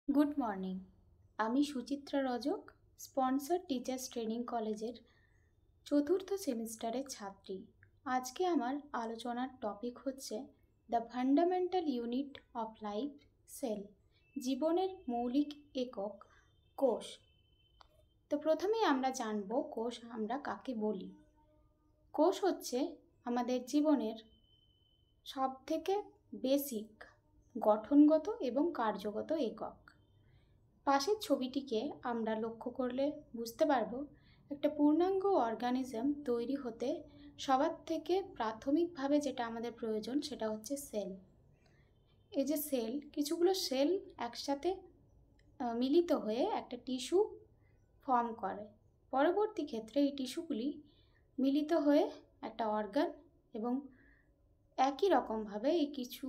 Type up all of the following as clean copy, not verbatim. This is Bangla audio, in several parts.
Good morning. আমি Suchitra Rajak, sponsor teachers training কলেজের চতুর্থ সেমিস্টারের ছাত্রী। আজকে আমার আলোচনার টপিক হচ্ছে the fundamental unit of life, cell, জীবনের মৌলিক একক কোষ। তো প্রথমেই আমরা জানব কোষ আমরা কাকে বলি। কোষ হচ্ছে আমাদের জীবনের সবথেকে বেসিক গঠনগত এবং কার্যগত একক। পাশের ছবিটিকে আমরা লক্ষ্য করলে বুঝতে পারবো একটা পূর্ণাঙ্গ অর্গানিজম তৈরি হতে সবার থেকে প্রাথমিকভাবে যেটা আমাদের প্রয়োজন সেটা হচ্ছে সেল। এই যে সেল, কিছুগুলো সেল একসাথে মিলিত হয়ে একটা টিস্যু ফর্ম করে। পরবর্তী ক্ষেত্রে এই টিস্যুগুলি মিলিত হয়ে একটা অর্গান, এবং একই রকমভাবে এই কিছু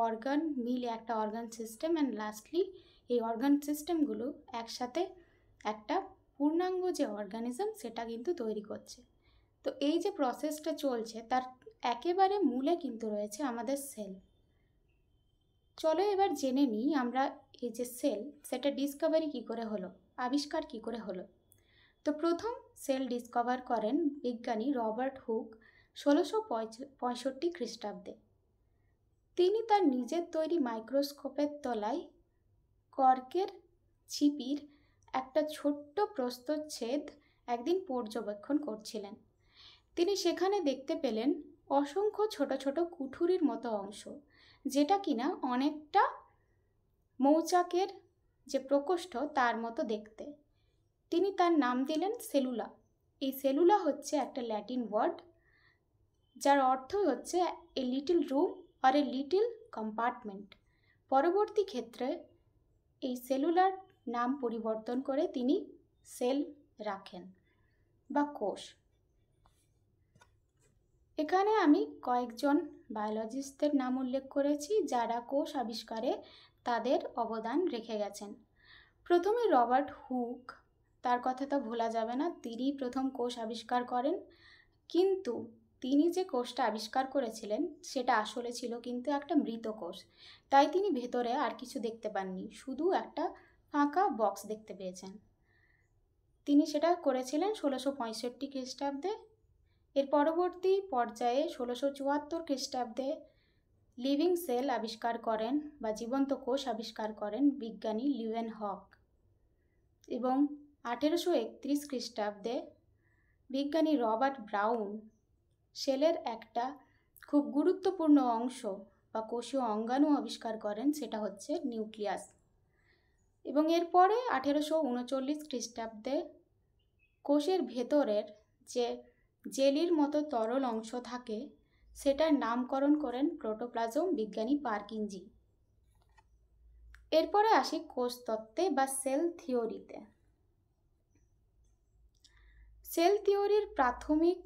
অর্গান মিলে একটা অর্গান সিস্টেম, অ্যান্ড লাস্টলি এই অর্গান সিস্টেমগুলো একসাথে একটা পূর্ণাঙ্গ যে অর্গানিজম সেটা কিন্তু তৈরি করছে। তো এই যে প্রসেসটা চলছে তার একেবারে মূলে কিন্তু রয়েছে আমাদের সেল। চলো এবার জেনে নিই আমরা এই যে সেল, সেটা ডিসকভারি কী করে হলো, আবিষ্কার কী করে হলো। তো প্রথম সেল ডিসকভার করেন বিজ্ঞানী রবার্ট হুক 1665 খ্রিস্টাব্দে। তিনি তার নিজের তৈরি মাইক্রোস্কোপের তলায় কর্কের ছিপির একটা ছোট্ট প্রস্থচ্ছেদ একদিন পর্যবেক্ষণ করছিলেন। তিনি সেখানে দেখতে পেলেন অসংখ্য ছোট ছোট কুঠুরির মতো অংশ, যেটা কিনা অনেকটা মৌচাকের যে প্রকোষ্ঠ তার মতো দেখতে। তিনি তার নাম দিলেন সেলুলা। এই সেলুলা হচ্ছে একটা ল্যাটিন ওয়ার্ড, যার অর্থ হচ্ছে এ লিটল রুম আর এ লিটল কম্পার্টমেন্ট। পরবর্তী ক্ষেত্রে এই সেলুলার নাম পরিবর্তন করে তিনি সেল রাখেন বা কোষ। এখানে আমি কয়েকজন বায়োলজিস্টদের নাম উল্লেখ করেছি যারা কোষ আবিষ্কারে তাদের অবদান রেখে গেছেন। প্রথমে রবার্ট হুক, তার কথা তো ভোলা যাবে না, তিনি প্রথম কোষ আবিষ্কার করেন। কিন্তু তিনি যে কোষটা আবিষ্কার করেছিলেন সেটা আসলে ছিল কিন্তু একটা মৃত কোষ, তাই তিনি ভেতরে আর কিছু দেখতে পাননি, শুধু একটা ফাঁকা বক্স দেখতে পেয়েছেন। তিনি সেটা করেছিলেন 1665 খ্রিস্টাব্দে। এর পরবর্তী পর্যায়ে 1674 খ্রিস্টাব্দে লিভিং সেল আবিষ্কার করেন বা জীবন্ত কোষ আবিষ্কার করেন বিজ্ঞানী লিউয়েনহক। এবং 1831 খ্রিস্টাব্দে বিজ্ঞানী রবার্ট ব্রাউন সেলের একটা খুব গুরুত্বপূর্ণ অংশ বা কোষীয় অঙ্গাণু আবিষ্কার করেন, সেটা হচ্ছে নিউক্লিয়াস। এবং এরপরে 1839 খ্রিস্টাব্দে কোষের ভেতরের যে জেলির মতো তরল অংশ থাকে সেটার নামকরণ করেন প্রোটোপ্লাজম বিজ্ঞানী পার্কিনজি। এরপরে আসি কোষ তত্ত্বে বা সেল থিওরিতে। সেল থিওরির প্রাথমিক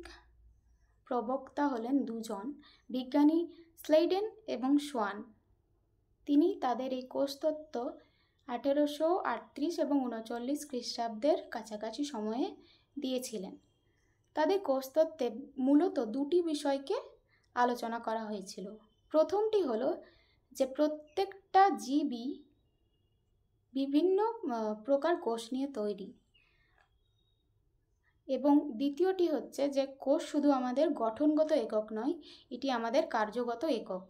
প্রবক্তা হলেন দুজন, বিজ্ঞানী স্লেইডেন এবং সোয়ান। তিনি তাদের এই কোষতত্ত্ব 1838 এবং 39 খ্রিস্টাব্দের কাছাকাছি সময়ে দিয়েছিলেন। তাদের কোষতত্ত্বে মূলত দুটি বিষয়কে আলোচনা করা হয়েছিল। প্রথমটি হলো যে প্রত্যেকটা জীবই বিভিন্ন প্রকার কোষ নিয়ে তৈরি, এবং দ্বিতীয়টি হচ্ছে যে কোষ শুধু আমাদের গঠনগত একক নয়, এটি আমাদের কার্যগত একক।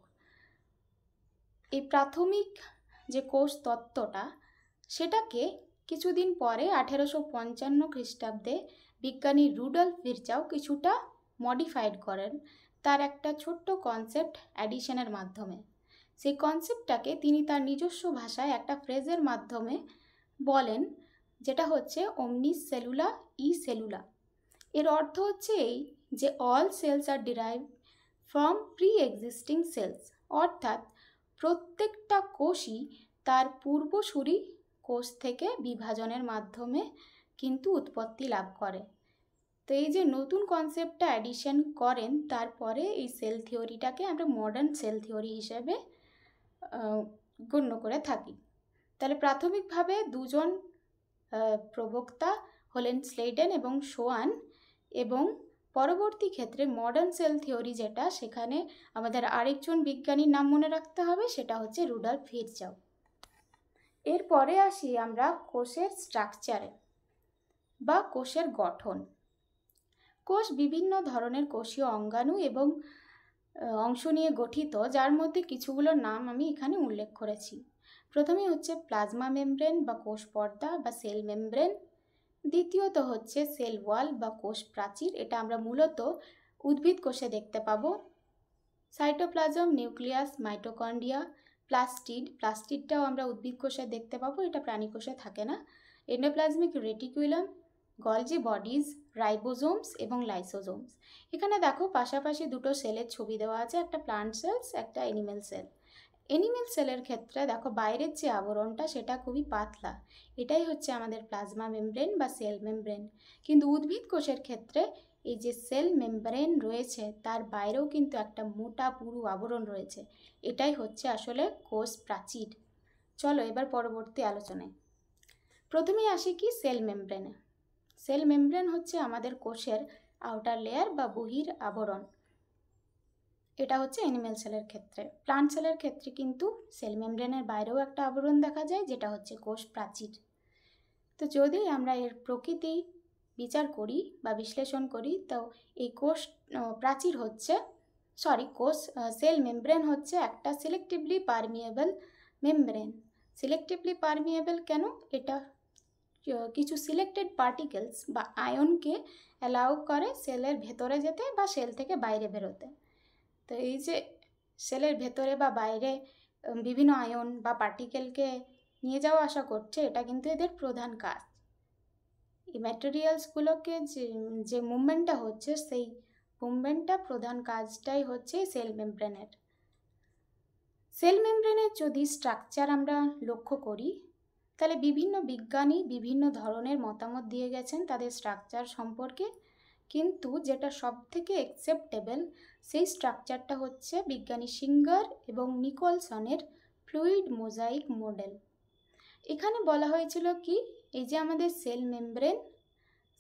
এই প্রাথমিক যে কোষ তত্ত্বটা সেটাকে কিছুদিন পরে 1855 খ্রিস্টাব্দে বিজ্ঞানী রুডল্ফ ভিরচাউ কিছুটা মডিফাইড করেন তার একটা ছোট্ট কনসেপ্ট অ্যাডিশনের মাধ্যমে। সেই কনসেপ্টটাকে তিনি তার নিজস্ব ভাষায় একটা ফ্রেজের মাধ্যমে বলেন, যেটা হচ্ছে ওমনিস সেলুলা ই সেলুলা। এর অর্থ হচ্ছে এই যে all cells are derive from pre existing cells, অর্থাৎ প্রত্যেকটা কোষই তার পূর্বসূরি কোষ থেকে বিভাজনের মাধ্যমে কিন্তু উৎপত্তি লাভ করে। তো এই যে নতুন কনসেপ্টটা অ্যাডিশন করেন, তারপরে এই সেল থিওরিটাকে আমরা মডার্ন সেল থিওরি হিসেবে গণ্য করে থাকি। তাহলে প্রাথমিকভাবে দুজন প্রবক্তা হলেন স্লেইডেন এবং সোয়ান, এবং পরবর্তী ক্ষেত্রে মডার্ন সেল থিওরি যেটা, সেখানে আমাদের আরেকজন বিজ্ঞানীর নাম মনে রাখতে হবে, সেটা হচ্ছে রুডল্ফ ভিরচাউ। এরপরে আসি আমরা কোষের স্ট্রাকচারে বা কোষের গঠন। কোষ বিভিন্ন ধরনের কোষীয় অঙ্গাণু এবং অংশ নিয়ে গঠিত, যার মধ্যে কিছুগুলোর নাম আমি এখানে উল্লেখ করেছি। প্রথমে হচ্ছে প্লাজমা মেমব্রেন বা কোষ পর্দা বা সেল মেমব্রেন। দ্বিতীয়ত হচ্ছে সেল ওয়াল বা কোষ প্রাচীর, এটা আমরা মূলত উদ্ভিদ কোষে দেখতে পাবো। সাইটোপ্লাজম, নিউক্লিয়াস, মাইটোকন্ড্রিয়া, প্লাস্টিডটাও আমরা উদ্ভিদ কোষে দেখতে পাবো, এটা প্রাণী কোষে থাকে না। এন্ডোপ্লাজমিক রেটিকুলাম, গলজি বডিজ, রাইবোজোমস এবং লাইসোজোমস। এখানে দেখো পাশাপাশি দুটো সেলের ছবি দেওয়া আছে, একটা প্লান্ট সেলস, একটা অ্যানিমেল সেল। অ্যানিমেল সেলের ক্ষেত্রে দেখো বাইরের যে আবরণটা সেটা খুবই পাতলা, এটাই হচ্ছে আমাদের প্লাজমা মেমব্রেন বা সেল মেমব্রেন। কিন্তু উদ্ভিদ কোষের ক্ষেত্রে এই যে সেল মেমব্রেন রয়েছে তার বাইরেও কিন্তু একটা মোটা পুরু আবরণ রয়েছে, এটাই হচ্ছে আসলে কোষ প্রাচীর। চলো এবার পরবর্তী আলোচনায়। প্রথমেই আসি কি সেল মেমব্রেনে। সেল মেমব্রেন হচ্ছে আমাদের কোষের আউটার লেয়ার বা বহির আবরণ। এটা হচ্ছে অ্যানিমেল সেলের ক্ষেত্রে। প্লান্ট সেলের ক্ষেত্রে কিন্তু সেল মেমব্রেনের বাইরেও একটা আবরণ দেখা যায়, যেটা হচ্ছে কোষ প্রাচীর। তো যদি আমরা এর প্রকৃতি বিচার করি বা বিশ্লেষণ করি, তো এই কোষ প্রাচীর হচ্ছে সেল মেমব্রেন হচ্ছে একটা selectively permeable membrane. Selectively permeable কেন? এটা কিছু সিলেক্টেড পার্টিকেলস বা আয়নকে অ্যালাউ করে সেলের ভেতরে যেতে বা সেল থেকে বাইরে বেরোতে। তো এই যে সেলের ভেতরে বা বাইরে বিভিন্ন আয়ন বা পার্টিকেলকে নিয়ে যাওয়া আসা করছে, এটা কিন্তু এদের প্রধান কাজ। এই ম্যাটেরিয়ালসগুলোকে যে মুভমেন্টটা হচ্ছে, সেই মুভমেন্টটা প্রধান কাজটাই হচ্ছে সেল মেমব্রেনের। সেল মেমব্রেনের যদি স্ট্রাকচার আমরা লক্ষ্য করি, তাহলে বিভিন্ন বিজ্ঞানী বিভিন্ন ধরনের মতামত দিয়ে গেছেন তাদের স্ট্রাকচার সম্পর্কে, কিন্তু যেটা সব থেকে অ্যাকসেপ্টেবল সেই স্ট্রাকচারটা হচ্ছে বিজ্ঞানী সিঙ্গার এবং নিকলসনের ফ্লুইড মোজাইক মডেল। এখানে বলা হয়েছিল কি, এই যে আমাদের সেল মেমব্রেন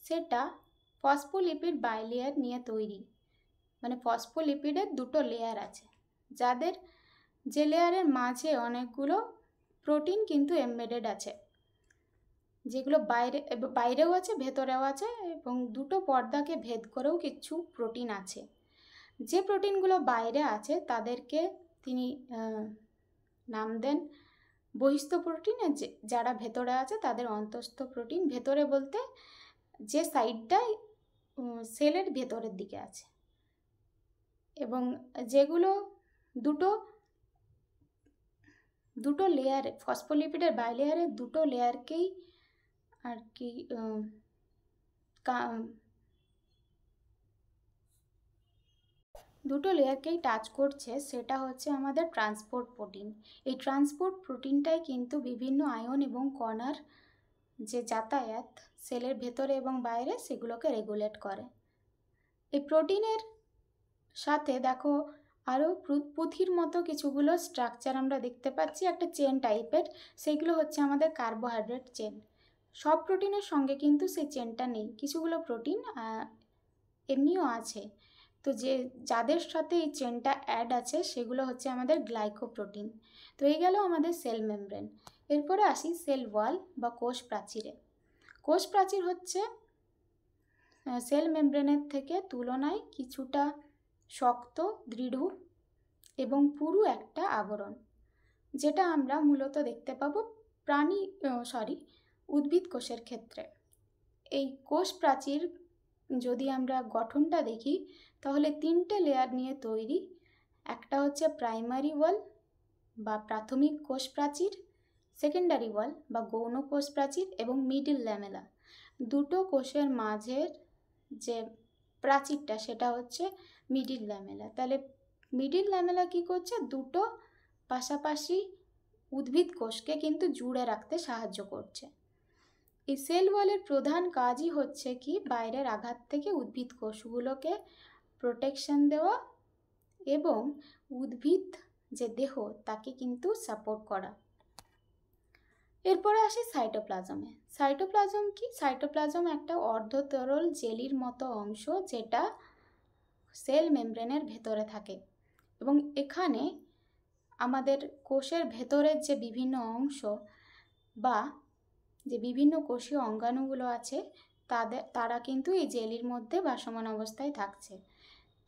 সেটা ফসফোলিপিড বাইলেয়ার নিয়ে তৈরি। মানে ফসফোলিপিডের দুটো লেয়ার আছে, যাদের যে লেয়ারের মাঝে অনেকগুলো প্রোটিন কিন্তু এমবেডেড আছে, যেগুলো বাইরেও আছে ভেতরেও আছে, এবং দুটো পর্দাকে ভেদ করেও কিছু প্রোটিন আছে। যে প্রোটিনগুলো বাইরে আছে তাদেরকে তিনি নাম দেন বহিস্থ প্রোটিন, যারা ভেতরে আছে তাদের অন্তঃস্থ প্রোটিন। ভেতরে বলতে যে সাইডটাই সেলের ভেতরের দিকে আছে, এবং যেগুলো দুটো লেয়ারে ফসফোলিপিডের বাইলেয়ারের দুটো লেয়ারকেই আর কি দুটো লেয়ারকেই টাচ করছে, সেটা হচ্ছে আমাদের ট্রান্সপোর্ট প্রোটিন। এই ট্রান্সপোর্ট প্রোটিনটাই কিন্তু বিভিন্ন আয়ন এবং কণার যে যাতায়াত সেলের ভেতরে এবং বাইরে সেগুলোকে রেগুলেট করে। এই প্রোটিনের সাথে দেখো আরও পুঁথির মতো কিছুগুলো স্ট্রাকচার আমরা দেখতে পাচ্ছি, একটা চেন টাইপের। সেইগুলো হচ্ছে আমাদের কার্বোহাইড্রেট চেন। সব প্রোটিনের সঙ্গে কিন্তু সেই চেনটা নেই, কিছুগুলো প্রোটিন এমনিও আছে। তো যাদের সাথে এই চেনটা অ্যাড আছে সেগুলো হচ্ছে আমাদের গ্লাইকোপ্রোটিন। তো এই গেল আমাদের সেল মেমব্রেন। এরপরে আসি সেল ওয়াল বা কোষ প্রাচীরে। কোষ প্রাচীর হচ্ছে সেল মেমব্রেনের থেকে তুলনায় কিছুটা শক্ত, দৃঢ় এবং পুরু একটা আবরণ, যেটা আমরা মূলত দেখতে পাবো উদ্ভিদ কোষের ক্ষেত্রে। এই কোষ প্রাচীর যদি আমরা গঠনটা দেখি, তাহলে তিনটে লেয়ার নিয়ে তৈরি। একটা হচ্ছে প্রাইমারি ওয়াল বা প্রাথমিক কোষ প্রাচীর, সেকেন্ডারি ওয়াল বা গৌণ কোষ প্রাচীর, এবং মিডল ল্যামেলা। দুটো কোষের মাঝের যে প্রাচীরটা সেটা হচ্ছে মিডল ল্যামেলা। তাহলে মিডল ল্যামেলা কি করছে? দুটো পাশাপাশি উদ্ভিদ কোষকে কিন্তু জুড়ে রাখতে সাহায্য করছে। এই সেল ওয়ালের প্রধান কাজই হচ্ছে কি, বাইরের আঘাত থেকে উদ্ভিদ কোষগুলোকে প্রোটেকশন দেওয়া এবং উদ্ভিদ যে দেহ তাকে কিন্তু সাপোর্ট করা। এরপরে আসি সাইটোপ্লাজমে। সাইটোপ্লাজম কি? সাইটোপ্লাজম একটা অর্ধতরল জেলির মতো অংশ, যেটা সেল মেমব্রেনের ভেতরে থাকে, এবং এখানে আমাদের কোষের ভেতরের যে বিভিন্ন অংশ বা যে বিভিন্ন কোষীয় অঙ্গাণুগুলো আছে তারা কিন্তু এই জেলির মধ্যে ভাসমান অবস্থায় থাকছে।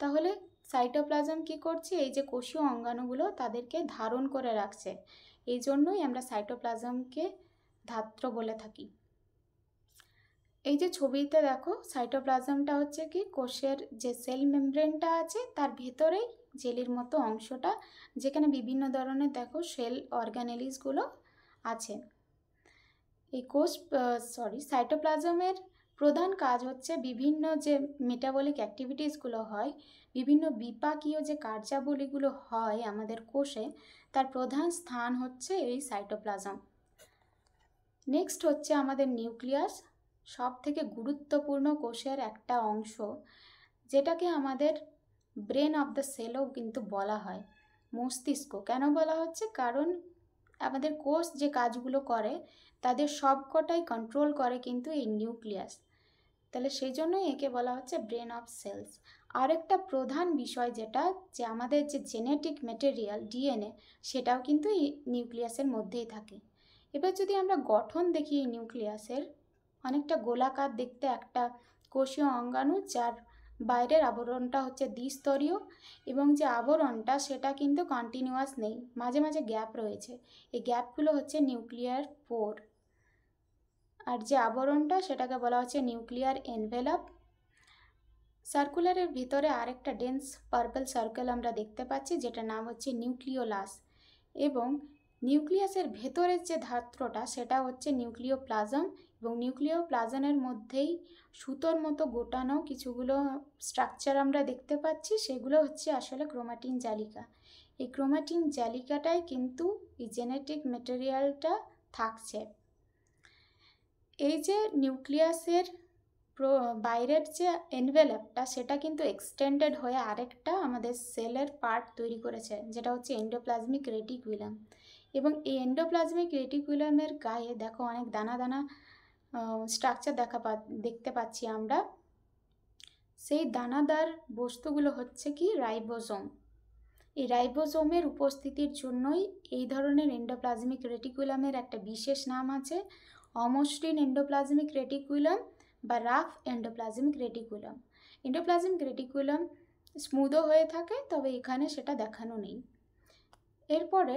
তাহলে সাইটোপ্লাজম কি করছে? এই যে কোষীয় অঙ্গাণুগুলো তাদেরকে ধারণ করে রাখছে। এই জন্যই আমরা সাইটোপ্লাজমকে ধাত্র বলে থাকি। এই যে ছবিতে দেখো, সাইটোপ্লাজমটা হচ্ছে কি কোষের যে সেল মেমব্রেনটা আছে তার ভেতরেই জেলির মতো অংশটা, যেখানে বিভিন্ন ধরনের দেখো সেল অর্গানেলিসগুলো আছে। এই সাইটোপ্লাজমের প্রধান কাজ হচ্ছে বিভিন্ন যে মেটাবলিক অ্যাক্টিভিটিসগুলো হয়, বিভিন্ন বিপাকীয় যে কার্যাবলীগুলো হয় আমাদের কোষে, তার প্রধান স্থান হচ্ছে এই সাইটোপ্লাজম। নেক্সট হচ্ছে আমাদের নিউক্লিয়াস, সব থেকে গুরুত্বপূর্ণ কোষের একটা অংশ, যেটাকে আমাদের ব্রেন অফ দ্য সেলও কিন্তু বলা হয়। মস্তিষ্ক কেন বলা হচ্ছে? কারণ আমাদের কোষ যে কাজগুলো করে তাদের সবকটাই কন্ট্রোল করে কিন্তু এই নিউক্লিয়াস। তাহলে সেই জন্যই একে বলা হচ্ছে ব্রেন অফ সেলস। আরেকটা প্রধান বিষয় যেটা, যে আমাদের যে জেনেটিক ম্যাটেরিয়াল ডিএনএ, সেটাও কিন্তু এই নিউক্লিয়াসের মধ্যেই থাকে। এবার যদি আমরা গঠন দেখি এই নিউক্লিয়াসের, অনেকটা গোলাকার দেখতে একটা কোষীয় অঙ্গাণু, যার বাইরের আবরণটা হচ্ছে দ্বিস্তরীয়, এবং যে আবরণটা সেটা কিন্তু কন্টিনিউয়াস নেই, মাঝে মাঝে গ্যাপ রয়েছে। এই গ্যাপগুলো হচ্ছে নিউক্লিয়ার পোর। আর যে আবরণটা সেটাকে বলা হচ্ছে নিউক্লিয়ার এনভেলপ। সার্কুলারের ভিতরে আরেকটা ডেন্স পার্পল সার্কেল আমরা দেখতে পাচ্ছি, যেটার নাম হচ্ছে নিউক্লিওলাস। এবং নিউক্লিয়াসের ভেতরের যে ধাত্রটা সেটা হচ্ছে নিউক্লিওপ্লাজম, এবং নিউক্লিওপ্লাজমের মধ্যেই সুতোর মতো গোটানো কিছুগুলো স্ট্রাকচার আমরা দেখতে পাচ্ছি, সেগুলো হচ্ছে আসলে ক্রোমাটিন জালিকা। এই ক্রোমাটিন জালিকাটাই কিন্তু এই জেনেটিক ম্যাটেরিয়ালটা থাকছে। এই যে নিউক্লিয়াসের বাইরের যে এনভেলপটা, সেটা কিন্তু এক্সটেন্ডেড হয়ে আরেকটা আমাদের সেলের পার্ট তৈরি করেছে, যেটা হচ্ছে এন্ডোপ্লাজমিক রেটিকুলাম। এবং এই এন্ডোপ্লাজমিক রেটিকুলামের গায়ে দেখো অনেক দানা দানা স্ট্রাকচার দেখতে পাচ্ছি আমরা। সেই দানাদার বস্তুগুলো হচ্ছে কি রাইবোজোম। এই রাইবোজোমের উপস্থিতির জন্যই এই ধরনের এন্ডোপ্লাজমিক রেটিকুলামের একটা বিশেষ নাম আছে, অমসৃণ এন্ডোপ্লাজমিক রেটিকুলাম বা rough endoplasmic reticulum. Endoplasmic reticulum স্মুথও হয়ে থাকে, তবে এখানে সেটা দেখানো নেই। এরপরে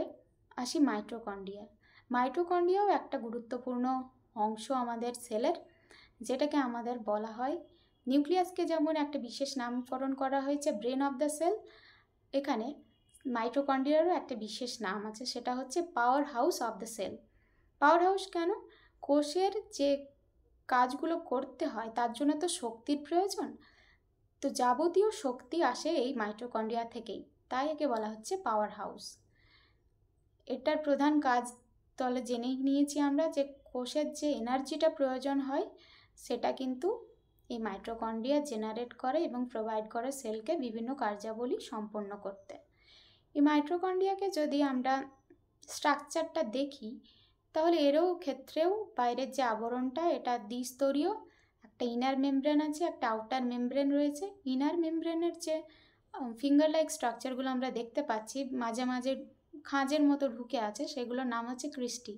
আসি মাইটোকন্ড্রিয়া। মাইটোকন্ড্রিয়াও একটা গুরুত্বপূর্ণ অংশ আমাদের সেলের, যেটাকে আমাদের বলা হয়, নিউক্লিয়াসকে যেমন একটা বিশেষ নামকরণ করা হয়েছে ব্রেন অফ দ্য সেল, এখানে মাইটোকন্ড্রিয়ারও একটা বিশেষ নাম আছে, সেটা হচ্ছে power house of the cell. Power house কেন? কোষের যে কাজগুলো করতে হয় তার জন্য তো শক্তির প্রয়োজন, তো যাবতীয় শক্তি আসে এই মাইটোকন্ড্রিয়া থেকেই, তাই একে বলা হচ্ছে পাওয়ার হাউস। এটার প্রধান কাজ তাহলে জেনে নিয়েছি আমরা, যে কোষের যে এনার্জিটা প্রয়োজন হয় সেটা কিন্তু এই মাইটোকন্ড্রিয়া জেনারেট করে এবং প্রোভাইড করে সেলকে বিভিন্ন কার্যাবলী সম্পন্ন করতে। এই মাইটোকন্ড্রিয়াকে যদি আমরা স্ট্রাকচারটা দেখি, তাহলে এরও ক্ষেত্রেও বাইরের যে আবরণটা এটা দ্বিস্তরীয়, একটা ইনার মেমব্রেন আছে, একটা আউটার মেমব্রেন রয়েছে। ইনার মেমব্রেনের যে ফিঙ্গার লাইক স্ট্রাকচারগুলো আমরা দেখতে পাচ্ছি, মাঝে মাঝে খাঁজের মতো ঢুকে আছে, সেগুলোর নাম হচ্ছে ক্রিস্টি।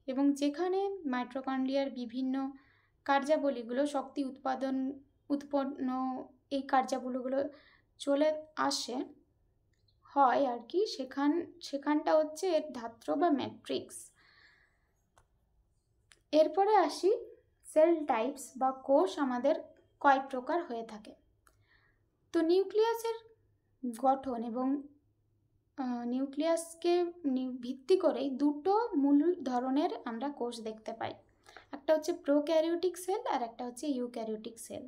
এবং যেখানে মাইটোকন্ড্রিয়ার বিভিন্ন কার্যাবলীগুলো, শক্তি উৎপন্ন এই কার্যাবলীগুলো চলে আসে হয় আর কি, সেখানটা হচ্ছে এর ধাত্র বা ম্যাট্রিক্স। এরপরে আসি সেল টাইপস বা কোষ আমাদের কয় প্রকার হয়ে থাকে। তো নিউক্লিয়াসের গঠন এবং নিউক্লিয়াসকে ভিত্তি করেই দুটো মূল ধরনের আমরা কোষ দেখতে পাই, একটা হচ্ছে প্রোক্যারিওটিক সেল আর একটা হচ্ছে ইউক্যারিওটিক সেল।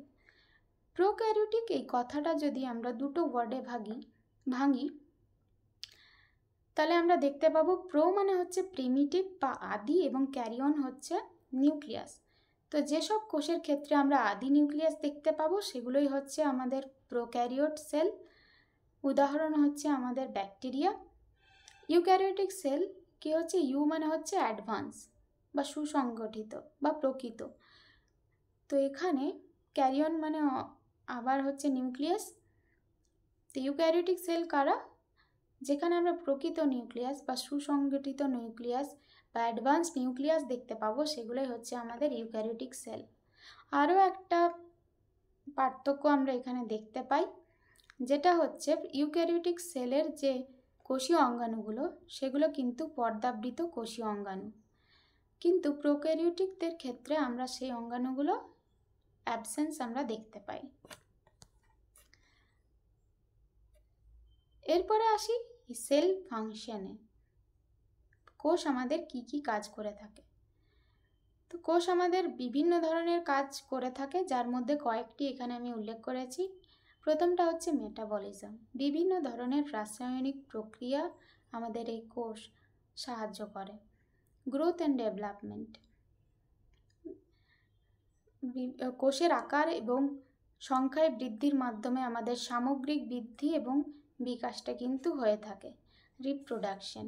প্রোক্যারিওটিক এই কথাটা যদি আমরা দুটো ওয়ার্ডে ভাঙি, তাহলে আমরা দেখতে পাবো প্রো মানে হচ্ছে প্রিমিটিভ বা আদি, এবং ক্যারিয়ন হচ্ছে নিউক্লিয়াস। তো যেসব কোষের ক্ষেত্রে আমরা আদি নিউক্লিয়াস দেখতে পাবো সেগুলোই হচ্ছে আমাদের প্রোক্যারিওট সেল। উদাহরণ হচ্ছে আমাদের ব্যাকটেরিয়া। ইউক্যারিওটিক সেল কি হচ্ছে? ইউ মানে হচ্ছে অ্যাডভান্স বা সুসংগঠিত বা প্রকৃত। তো এখানে ক্যারিয়ন মানে আবার হচ্ছে নিউক্লিয়াস। তো ইউক্যারিওটিক সেল কারা? যেখানে আমরা প্রকৃত নিউক্লিয়াস বা সুসংগঠিত নিউক্লিয়াস বা অ্যাডভান্স নিউক্লিয়াস দেখতে পাবো, সেগুলোই হচ্ছে আমাদের ইউক্যারিওটিক সেল। আরও একটা পার্থক্য আমরা এখানে দেখতে পাই, যেটা হচ্ছে ইউক্যারিওটিক সেলের যে কোষীয় অঙ্গাণুগুলো সেগুলো কিন্তু পর্দাবৃত কোষীয় অঙ্গাণু, কিন্তু প্রোক্যারিওটিকদের ক্ষেত্রে আমরা সেই অঙ্গাণুগুলো অ্যাবসেন্স আমরা দেখতে পাই। এরপরে আসি সেল ফাংশনে। কোষ আমাদের কি কি কাজ করে থাকে? তো কোষ আমাদের বিভিন্ন ধরনের কাজ করে থাকে, যার মধ্যে কয়েকটি এখানে আমি উল্লেখ করেছি। প্রথমটা হচ্ছে মেটাবলিজম। বিভিন্ন ধরনের রাসায়নিক প্রক্রিয়া আমাদের এই কোষ সাহায্য করে। গ্রোথ অ্যান্ড ডেভেলপমেন্ট, কোষের আকার এবং সংখ্যায় বৃদ্ধির মাধ্যমে আমাদের সামগ্রিক বৃদ্ধি এবং বিকাশটা কিন্তু হয়ে থাকে। রিপ্রোডাকশন,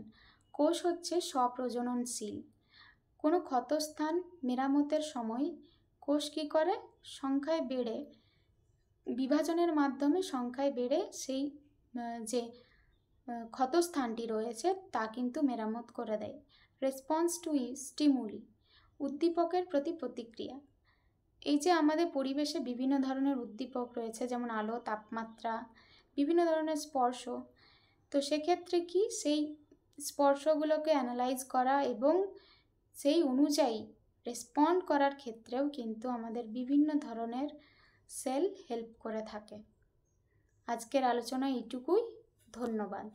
কোষ হচ্ছে স্বপ্রজননশীল। কোনো ক্ষতস্থান মেরামতের সময় কোষ কী করে, সংখ্যায় বেড়ে, বিভাজনের মাধ্যমে সংখ্যায় বেড়ে সেই যে ক্ষতস্থানটি রয়েছে তা কিন্তু মেরামত করে দেয়। রেসপন্স টু স্টিমুলি, উদ্দীপকের প্রতি প্রতিক্রিয়া। এই যে আমাদের পরিবেশে বিভিন্ন ধরনের উদ্দীপক রয়েছে, যেমন আলো, তাপমাত্রা, বিভিন্ন ধরনের স্পর্শ, তো সেক্ষেত্রে কি সেই স্পর্শগুলোকে অ্যানালাইজ করা এবং সেই অনুযায়ী রেসপন্ড করার ক্ষেত্রেও কিন্তু আমাদের বিভিন্ন ধরনের সেল হেল্প করে থাকে। আজকের আলোচনা এইটুকুই। ধন্যবাদ।